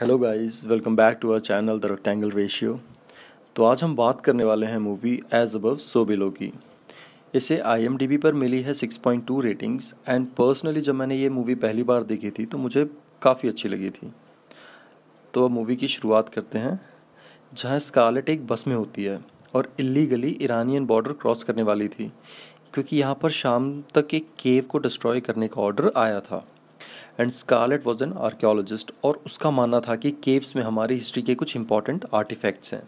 Hello guys, welcome back to our channel the rectangle ratio. तो आज हम बात करने वाले हैं movie as above so below की। इसे IMDb पर मिली है 6.2 रेटिंग्स एंड पर्सनली जब मैंने ये मूवी पहली बार देखी थी तो मुझे काफ़ी अच्छी लगी थी। तो अब मूवी की शुरुआत करते हैं, जहाँ स्कारलेट एक बस में होती है और इलीगली ईरानियन बॉर्डर क्रॉस करने वाली थी, क्योंकि यहाँ पर शाम तक एक केव को डिस्ट्रॉय करने का ऑर्डर आया था। And Scarlett was an archaeologist और उसका मानना था कि केव्स में हमारी हिस्ट्री के कुछ इंपॉर्टेंट आर्टिफैक्ट्स हैं।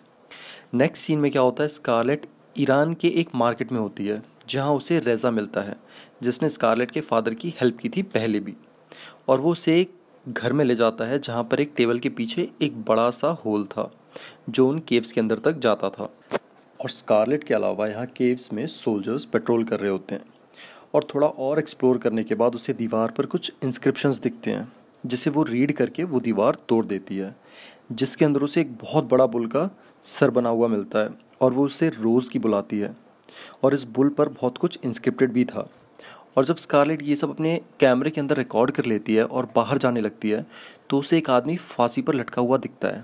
नेक्स्ट सीन में क्या होता है, स्कारलेट ईरान के एक मार्केट में होती है जहाँ उसे रेज़ा मिलता है, जिसने स्कारलेट के फादर की हेल्प की थी पहले भी, और वो उसे एक घर में ले जाता है जहाँ पर एक टेबल के पीछे एक बड़ा सा होल था जो उन केव्स के अंदर तक जाता था। और स्कारलेट के अलावा यहाँ केव्स में सोल्जर्स पेट्रोल कर रहे होते हैं, और थोड़ा और एक्सप्लोर करने के बाद उसे दीवार पर कुछ इंस्क्रिप्शंस दिखते हैं, जिसे वो रीड करके वो दीवार तोड़ देती है, जिसके अंदर उसे एक बहुत बड़ा बुल का सर बना हुआ मिलता है और वो उसे रोज़ की बुलाती है। और इस बुल पर बहुत कुछ इंस्क्रिप्टेड भी था। और जब स्कारलेट ये सब अपने कैमरे के अंदर रिकॉर्ड कर लेती है और बाहर जाने लगती है तो उसे एक आदमी फांसी पर लटका हुआ दिखता है,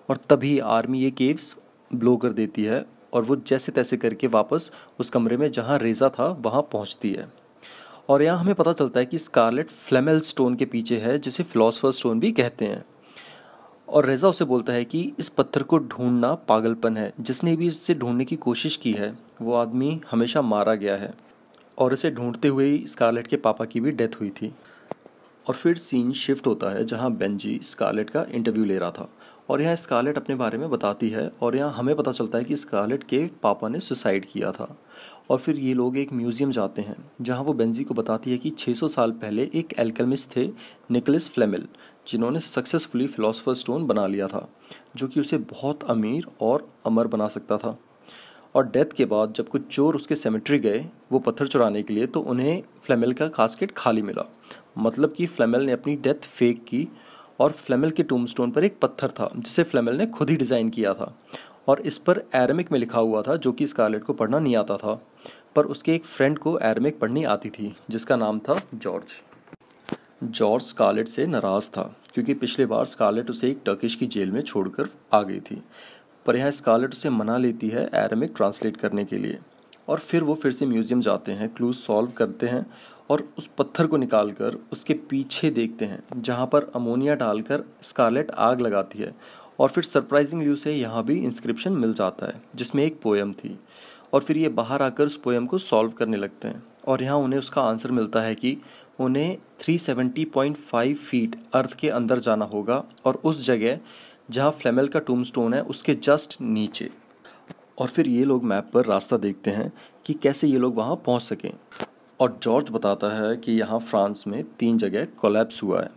और तभी आर्मी ये केव्स ब्लो कर देती है और वो जैसे तैसे करके वापस उस कमरे में जहाँ रेज़ा था वहाँ पहुँचती है। और यहाँ हमें पता चलता है कि स्कारलेट फ्लेमेल स्टोन के पीछे है, जिसे फिलोसफर स्टोन भी कहते हैं। और रेज़ा उसे बोलता है कि इस पत्थर को ढूंढना पागलपन है, जिसने भी इसे ढूंढने की कोशिश की है वो आदमी हमेशा मारा गया है। और इसे ढूंढते हुए ही स्कारलेट के पापा की भी डेथ हुई थी। और फिर सीन शिफ्ट होता है जहाँ बेंजी स्कारलेट का इंटरव्यू ले रहा था, और यहाँ स्कारलेट अपने बारे में बताती है, और यहाँ हमें पता चलता है कि स्कारलेट के पापा ने सुसाइड किया था। और फिर ये लोग एक म्यूज़ियम जाते हैं जहाँ वो बेंजी को बताती है कि 600 साल पहले एक एल्केमिस्ट थे, निकोलस फ्लेमेल, जिन्होंने सक्सेसफुली फिलोसफर स्टोन बना लिया था, जो कि उसे बहुत अमीर और अमर बना सकता था। और डेथ के बाद जब कुछ चोर उसके सेमेट्री गए वो पत्थर चुराने के लिए, तो उन्हें फ्लेमेल का कास्केट खाली मिला। मतलब कि फ्लेमेल ने अपनी डेथ फेक की, और फ्लेमेल के टूम्बस्टोन पर एक पत्थर था जिसे फ्लेमेल ने खुद ही डिज़ाइन किया था, और इस पर एरामिक में लिखा हुआ था, जो कि स्कारलेट को पढ़ना नहीं आता था, पर उसके एक फ्रेंड को एरामिक पढ़नी आती थी, जिसका नाम था जॉर्ज। जॉर्ज स्कारलेट से नाराज़ था क्योंकि पिछले बार स्कारलेट उसे एक टर्किश की जेल में छोड़कर आ गई थी, पर यहाँ स्कारलेट उसे मना लेती है एरामिक ट्रांसलेट करने के लिए। और फिर वो फिर से म्यूज़ियम जाते हैं, क्लूज सॉल्व करते हैं और उस पत्थर को निकालकर उसके पीछे देखते हैं जहाँ पर अमोनिया डालकर स्कारलेट आग लगाती है। और फिर सरप्राइजिंगली उसे यहाँ भी इंस्क्रिप्शन मिल जाता है जिसमें एक पोएम थी, और फिर ये बाहर आकर उस पोएम को सॉल्व करने लगते हैं, और यहाँ उन्हें उसका आंसर मिलता है कि उन्हें 370.5 फीट अर्थ के अंदर जाना होगा, और उस जगह जहाँ फ्लेमेल का टूम्बस्टोन है उसके जस्ट नीचे। और फिर ये लोग मैप पर रास्ता देखते हैं कि कैसे ये लोग वहाँ पहुँच सकें। और जॉर्ज बताता है कि यहाँ फ्रांस में 3 जगह कोलैप्स हुआ है,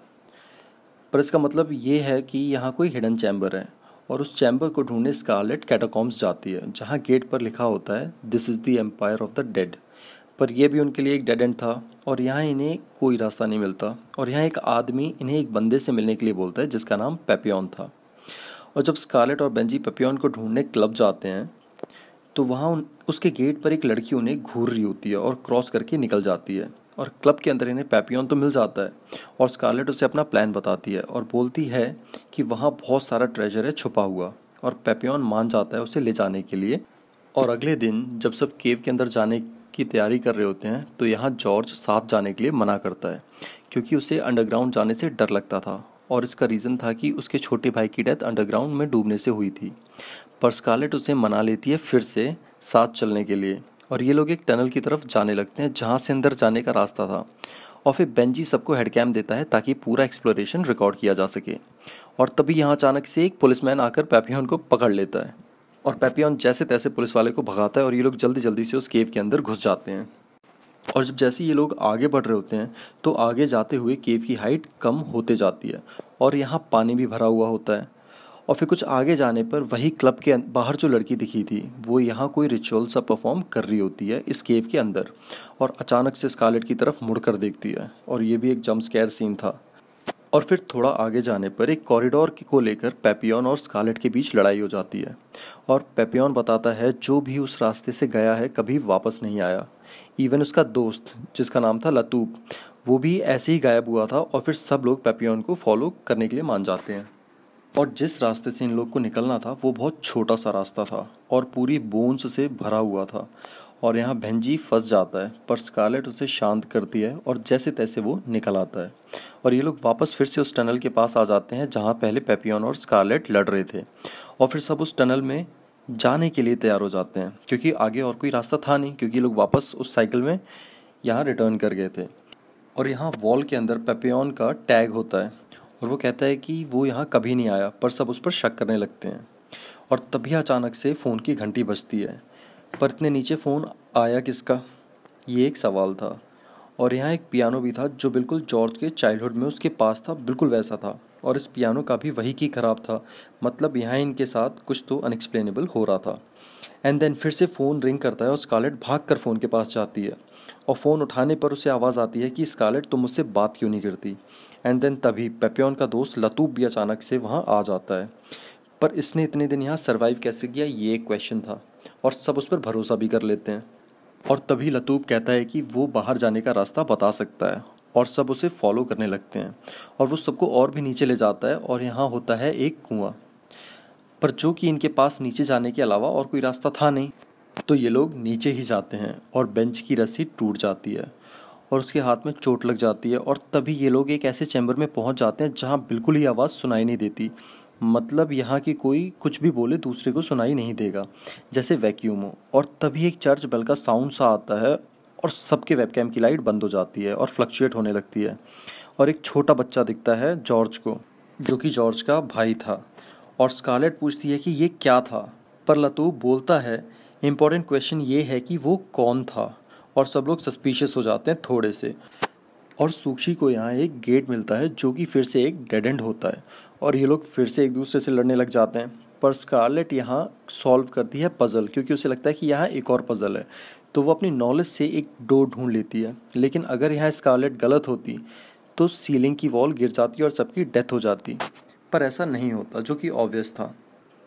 पर इसका मतलब ये है कि यहाँ कोई हिडन चैम्बर है, और उस चैम्बर को ढूंढने स्कारलेट कैटाकॉम्ब्स जाती है जहाँ गेट पर लिखा होता है this is the empire of the dead. पर यह भी उनके लिए एक डेड एंड था, और यहाँ इन्हें कोई रास्ता नहीं मिलता। और यहाँ एक आदमी इन्हें एक बंदे से मिलने के लिए बोलता है जिसका नाम पेपियन था। और जब स्कारलेट और बेंजी पेपियन को ढूंढने क्लब जाते हैं तो वहाँ उसके गेट पर एक लड़की उन्हें घूर रही होती है और क्रॉस करके निकल जाती है, और क्लब के अंदर इन्हें पेपियन तो मिल जाता है। और स्कारलेट उसे अपना प्लान बताती है और बोलती है कि वहाँ बहुत सारा ट्रेजर है छुपा हुआ, और पेपियन मान जाता है उसे ले जाने के लिए। और अगले दिन जब सब केव के अंदर जाने की तैयारी कर रहे होते हैं तो यहाँ जॉर्ज साथ जाने के लिए मना करता है, क्योंकि उसे अंडरग्राउंड जाने से डर लगता था, और इसका रीज़न था कि उसके छोटे भाई की डेथ अंडरग्राउंड में डूबने से हुई थी। पर स्कारलेट उसे मना लेती है फिर से साथ चलने के लिए, और ये लोग एक टनल की तरफ जाने लगते हैं जहाँ से अंदर जाने का रास्ता था। और फिर बेंजी सबको हेडकैम देता है ताकि पूरा एक्सप्लोरेशन रिकॉर्ड किया जा सके। और तभी यहाँ अचानक से एक पुलिसमैन आकर पेपियन को पकड़ लेता है, और पेपियन जैसे तैसे पुलिस वाले को भगाता है, और ये लोग जल्दी जल्दी से उस केव के अंदर घुस जाते हैं। और जब जैसे ये लोग आगे बढ़ रहे होते हैं तो आगे जाते हुए केव की हाइट कम होते जाती है, और यहाँ पानी भी भरा हुआ होता है। और फिर कुछ आगे जाने पर वही क्लब के बाहर जो लड़की दिखी थी वो यहाँ कोई रिचुअल सा परफॉर्म कर रही होती है इस केव के अंदर, और अचानक से स्कारलेट की तरफ मुड़कर देखती है, और ये भी एक जंप स्केयर सीन था। और फिर थोड़ा आगे जाने पर एक कॉरिडोर को लेकर पेपियन और स्कारलेट के बीच लड़ाई हो जाती है, और पेपियन बताता है जो भी उस रास्ते से गया है कभी वापस नहीं आया। इवन उसका दोस्त जिसका नाम था लतूब, वो भी ऐसे ही गायब हुआ था, और फिर सब लोग पेपियन को फॉलो करने के लिए मान जाते हैं। और जिस रास्ते से इन लोग को निकलना था वो बहुत छोटा सा रास्ता था और पूरी बोन्स से भरा हुआ था। और यहाँ बेंजी फंस जाता है, पर स्कारलेट उसे शांत करती है और जैसे तैसे वो निकल आता है। और ये लोग वापस फिर से उस टनल के पास आ जाते हैं जहाँ पहले पेपियन और स्कारलेट लड़ रहे थे। और फिर सब उस टनल में जाने के लिए तैयार हो जाते हैं, क्योंकि आगे और कोई रास्ता था नहीं, क्योंकि ये लोग वापस उस साइकिल में यहाँ रिटर्न कर गए थे। और यहाँ वॉल के अंदर पेपियन का टैग होता है और वो कहता है कि वो यहाँ कभी नहीं आया, पर सब उस पर शक करने लगते हैं। और तभी अचानक से फ़ोन की घंटी बजती है, पर इतने नीचे फ़ोन आया किसका, ये एक सवाल था। और यहाँ एक पियानो भी था जो बिल्कुल जॉर्ज के चाइल्डहुड में उसके पास था, बिल्कुल वैसा था। और इस पियानो का भी वही की ख़राब था, मतलब यहाँ इनके साथ कुछ तो अनएक्सप्लेनेबल हो रहा था। एंड देन फिर से फ़ोन रिंग करता है और स्कारलेट भाग कर फ़ोन के पास जाती है। और फ़ोन उठाने पर उसे आवाज़ आती है कि स्कारलेट तुम मुझसे बात क्यों नहीं करती। एंड देन तभी पेपियन का दोस्त लतूफ भी अचानक से वहाँ आ जाता है, पर इसने इतने दिन यहाँ सरवाइव कैसे किया, ये एक क्वेश्चन था। और सब उस पर भरोसा भी कर लेते हैं। और तभी लतूफ कहता है कि वो बाहर जाने का रास्ता बता सकता है, और सब उसे फॉलो करने लगते हैं। और वो सबको और भी नीचे ले जाता है और यहाँ होता है एक कुआं, पर जो कि इनके पास नीचे जाने के अलावा और कोई रास्ता था नहीं। तो ये लोग नीचे ही जाते हैं और बेंच की रस्सी टूट जाती है और उसके हाथ में चोट लग जाती है। और तभी ये लोग एक ऐसे चैम्बर में पहुंच जाते हैं जहां बिल्कुल ही आवाज़ सुनाई नहीं देती, मतलब यहाँ की कोई कुछ भी बोले दूसरे को सुनाई नहीं देगा, जैसे वैक्यूम हो। और तभी एक चर्च बेल का साउंड सा आता है और सबके वेबकैम की लाइट बंद हो जाती है और फ्लक्चुएट होने लगती है। और एक छोटा बच्चा दिखता है जॉर्ज को, जो कि जॉर्ज का भाई था। और स्कारलेट पूछती है कि ये क्या था, पर लतूफ बोलता है इम्पोर्टेंट क्वेश्चन ये है कि वो कौन था। और सब लोग सस्पिशियस हो जाते हैं थोड़े से। और सूक्षी को यहाँ एक गेट मिलता है जो कि फिर से एक डेड एंड होता है और ये लोग फिर से एक दूसरे से लड़ने लग जाते हैं। पर स्कारलेट यहाँ सॉल्व करती है पज़ल, क्योंकि उसे लगता है कि यहाँ एक और पज़ल है, तो वो अपनी नॉलेज से एक डोर ढूंढ लेती है। लेकिन अगर यहाँ स्कारलेट गलत होती तो सीलिंग की वॉल गिर जाती और सबकी डेथ हो जाती, पर ऐसा नहीं होता, जो कि ऑब्वियस था।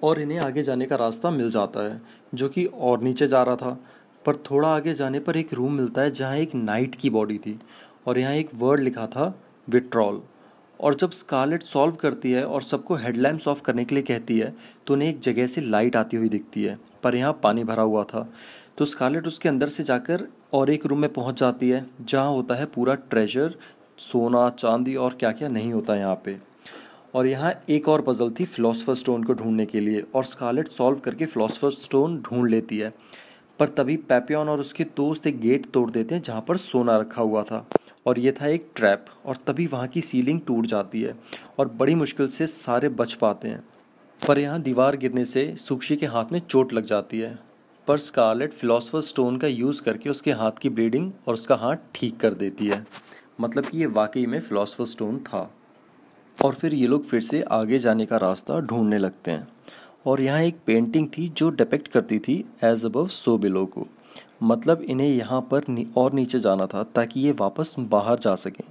और इन्हें आगे जाने का रास्ता मिल जाता है, जो कि और नीचे जा रहा था। पर थोड़ा आगे जाने पर एक रूम मिलता है जहाँ एक नाइट की बॉडी थी और यहाँ एक वर्ड लिखा था विट्रॉल। और जब स्कारलेट सॉल्व करती है और सबको हेडलैम्प्स ऑफ करने के लिए कहती है तो उन्हें एक जगह से लाइट आती हुई दिखती है, पर यहाँ पानी भरा हुआ था। तो स्कारलेट उसके अंदर से जाकर और एक रूम में पहुँच जाती है जहाँ होता है पूरा ट्रेजर, सोना चांदी और क्या क्या नहीं होता यहाँ पे। और यहाँ एक और पजल थी फिलोसफर स्टोन को ढूंढने के लिए, और स्कारलेट सॉल्व करके फिलोसफर स्टोन ढूंढ लेती है। पर तभी पेपियन और उसके दोस्त एक गेट तोड़ देते हैं जहाँ पर सोना रखा हुआ था, और ये था एक ट्रैप। और तभी वहाँ की सीलिंग टूट जाती है और बड़ी मुश्किल से सारे बच पाते हैं। पर यहाँ दीवार गिरने से सूक्षी के हाथ में चोट लग जाती है, पर स्कारलेट फिलोसफर स्टोन का यूज़ करके उसके हाथ की ब्लीडिंग और उसका हाथ ठीक कर देती है, मतलब कि ये वाकई में फिलोसफर स्टोन था। और फिर ये लोग फिर से आगे जाने का रास्ता ढूंढने लगते हैं। और यहाँ एक पेंटिंग थी जो डिपिक्ट करती थी एज अबव सो बिलो को, मतलब इन्हें यहाँ पर और नीचे जाना था ताकि ये वापस बाहर जा सकें।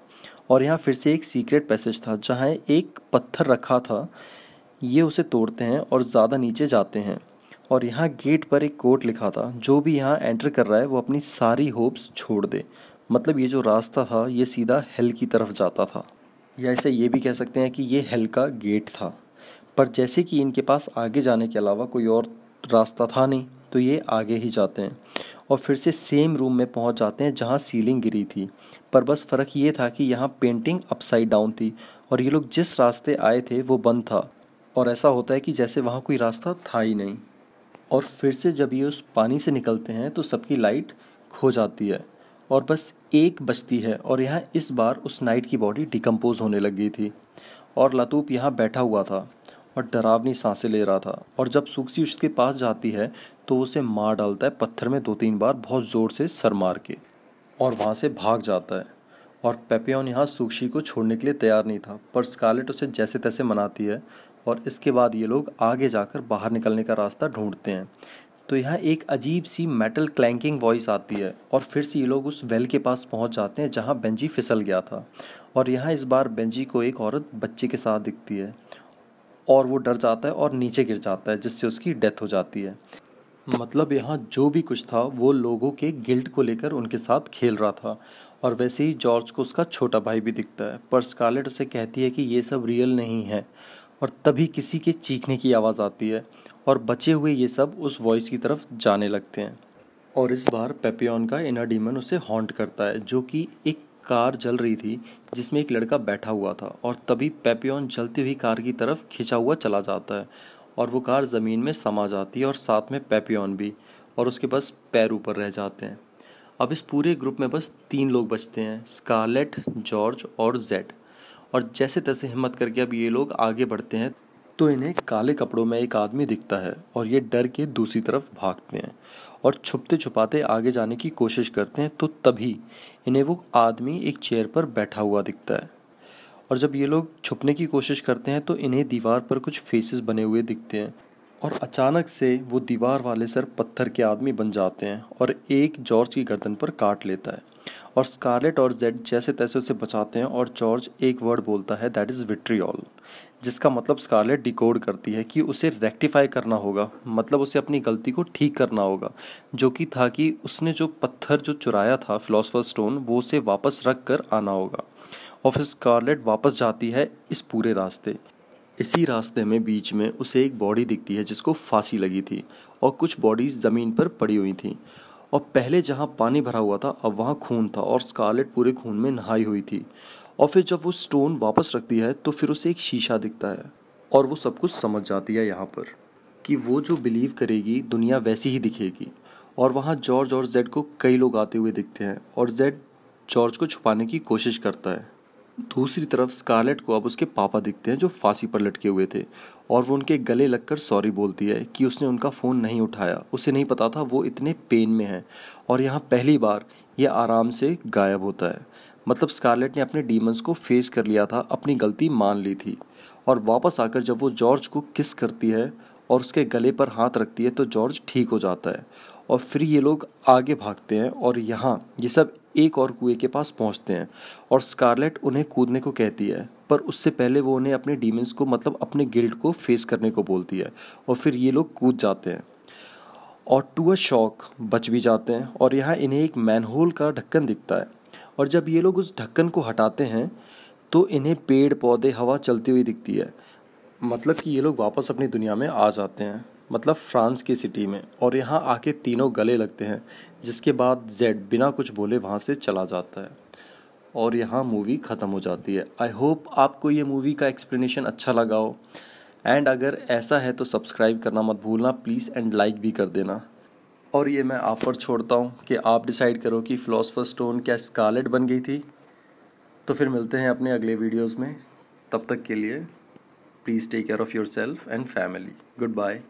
और यहाँ फिर से एक सीक्रेट पैसेज था जहाँ एक पत्थर रखा था, ये उसे तोड़ते हैं और ज़्यादा नीचे जाते हैं। और यहाँ गेट पर एक कोट लिखा था, जो भी यहाँ एंटर कर रहा है वो अपनी सारी होप्स छोड़ दे, मतलब ये जो रास्ता था ये सीधा हेल की तरफ जाता था, या ऐसे ये भी कह सकते हैं कि ये हेल का गेट था। पर जैसे कि इनके पास आगे जाने के अलावा कोई और रास्ता था नहीं, तो ये आगे ही जाते हैं और फिर से सेम रूम में पहुंच जाते हैं जहां सीलिंग गिरी थी। पर बस फ़र्क ये था कि यहाँ पेंटिंग अपसाइड डाउन थी और ये लोग जिस रास्ते आए थे वो बंद था, और ऐसा होता है कि जैसे वहाँ कोई रास्ता था ही नहीं। और फिर से जब ये उस पानी से निकलते हैं तो सबकी लाइट खो जाती है और बस एक बचती है। और यहाँ इस बार उस नाइट की बॉडी डिकम्पोज होने लग गई थी और लतूफ यहाँ बैठा हुआ था और डरावनी सांसें ले रहा था। और जब सूक्सी उसके पास जाती है तो उसे मार डालता है पत्थर में 2-3 बार बहुत ज़ोर से सर मार के, और वहाँ से भाग जाता है। और पेपियन यहाँ सूक्षी को छोड़ने के लिए तैयार नहीं था, पर स्कारलेट उसे जैसे तैसे मनाती है और इसके बाद ये लोग आगे जाकर बाहर निकलने का रास्ता ढूंढते हैं। तो यहाँ एक अजीब सी मेटल क्लैंकिंग वॉइस आती है और फिर से ये लोग उस वेल के पास पहुँच जाते हैं जहाँ बेंजी फिसल गया था। और यहाँ इस बार बेंजी को एक औरत बच्चे के साथ दिखती है और वो डर जाता है और नीचे गिर जाता है, जिससे उसकी डेथ हो जाती है। मतलब यहाँ जो भी कुछ था वो लोगों के गिल्ट को लेकर उनके साथ खेल रहा था। और वैसे ही जॉर्ज को उसका छोटा भाई भी दिखता है, पर स्कारलेट उसे कहती है कि ये सब रियल नहीं है और तभी किसी के चीखने की आवाज़ आती है और बचे हुए ये सब उस वॉइस की तरफ जाने लगते हैं। और इस बार पेपियन का इनर डीमन उसे हॉन्ट करता है, जो कि एक कार जल रही थी जिसमें एक लड़का बैठा हुआ था। और तभी पेपियन जलती हुई कार की तरफ खिंचा हुआ चला जाता है और वो कार ज़मीन में समा जाती है और साथ में पेपियन भी, और उसके बस पैर ऊपर रह जाते हैं। अब इस पूरे ग्रुप में बस 3 लोग बचते हैं, स्कारलेट, जॉर्ज और जेड। और जैसे तैसे हिम्मत करके अब ये लोग आगे बढ़ते हैं तो इन्हें काले कपड़ों में एक आदमी दिखता है और ये डर के दूसरी तरफ भागते हैं और छुपते छुपाते आगे जाने की कोशिश करते हैं। तो तभी इन्हें वो आदमी एक चेयर पर बैठा हुआ दिखता है। और जब ये लोग छुपने की कोशिश करते हैं तो इन्हें दीवार पर कुछ फेसेस बने हुए दिखते हैं और अचानक से वो दीवार वाले सर पत्थर के आदमी बन जाते हैं और एक जॉर्ज की गर्दन पर काट लेता है। और स्कारलेट और जेड जैसे तैसे उसे बचाते हैं और जॉर्ज एक वर्ड बोलता है, दैट इज़ विट्रियॉल, जिसका मतलब स्कारलेट डिकोड करती है कि उसे रेक्टिफाई करना होगा, मतलब उसे अपनी गलती को ठीक करना होगा, जो कि था कि उसने जो पत्थर जो चुराया था फिलोसफर स्टोन, वो उसे वापस रख कर आना होगा। और फिर स्कारलेट वापस जाती है इस पूरे रास्ते। इसी रास्ते में बीच में उसे एक बॉडी दिखती है जिसको फांसी लगी थी और कुछ बॉडीज ज़मीन पर पड़ी हुई थी। और पहले जहाँ पानी भरा हुआ था अब वहाँ खून था और स्कारलेट पूरे खून में नहाई हुई थी। और फिर जब वो स्टोन वापस रखती है तो फिर उसे एक शीशा दिखता है और वो सब कुछ समझ जाती है यहाँ पर कि वो जो बिलीव करेगी दुनिया वैसी ही दिखेगी। और वहाँ जॉर्ज और जेड को कई लोग आते हुए दिखते हैं और जेड जॉर्ज को छुपाने की कोशिश करता है। दूसरी तरफ स्कारलेट को अब उसके पापा दिखते हैं जो फांसी पर लटके हुए थे और वो उनके गले लगकर सॉरी बोलती है कि उसने उनका फ़ोन नहीं उठाया, उसे नहीं पता था वो इतने पेन में है। और यहाँ पहली बार ये आराम से गायब होता है, मतलब स्कारलेट ने अपने डीमंस को फेस कर लिया था, अपनी गलती मान ली थी। और वापस आकर जब वो जॉर्ज को किस करती है और उसके गले पर हाथ रखती है तो जॉर्ज ठीक हो जाता है। और फिर ये लोग आगे भागते हैं और यहाँ ये सब एक और कुएं के पास पहुँचते हैं और स्कारलेट उन्हें कूदने को कहती है, पर उससे पहले वो उन्हें अपने डीमंस को, मतलब अपने गिल्ड को फेस करने को बोलती है। और फिर ये लोग कूद जाते हैं और टू अ शॉक बच भी जाते हैं। और यहाँ इन्हें एक मैनहोल का ढक्कन दिखता है और जब ये लोग उस ढक्कन को हटाते हैं तो इन्हें पेड़ पौधे हवा चलती हुई दिखती है, मतलब कि ये लोग वापस अपनी दुनिया में आ जाते हैं, मतलब फ्रांस की सिटी में। और यहाँ आके तीनों गले लगते हैं, जिसके बाद जेड बिना कुछ बोले वहाँ से चला जाता है और यहाँ मूवी ख़त्म हो जाती है। आई होप आपको ये मूवी का एक्सप्लेनेशन अच्छा लगा हो, एंड अगर ऐसा है तो सब्सक्राइब करना मत भूलना प्लीज़, एंड लाइक भी कर देना। और ये मैं आप पर छोड़ता हूँ कि आप डिसाइड करो कि फिलोसफर स्टोन क्या स्कारलेट बन गई थी। तो फिर मिलते हैं अपने अगले वीडियोज़ में, तब तक के लिए please take care of yourself and family. Good bye.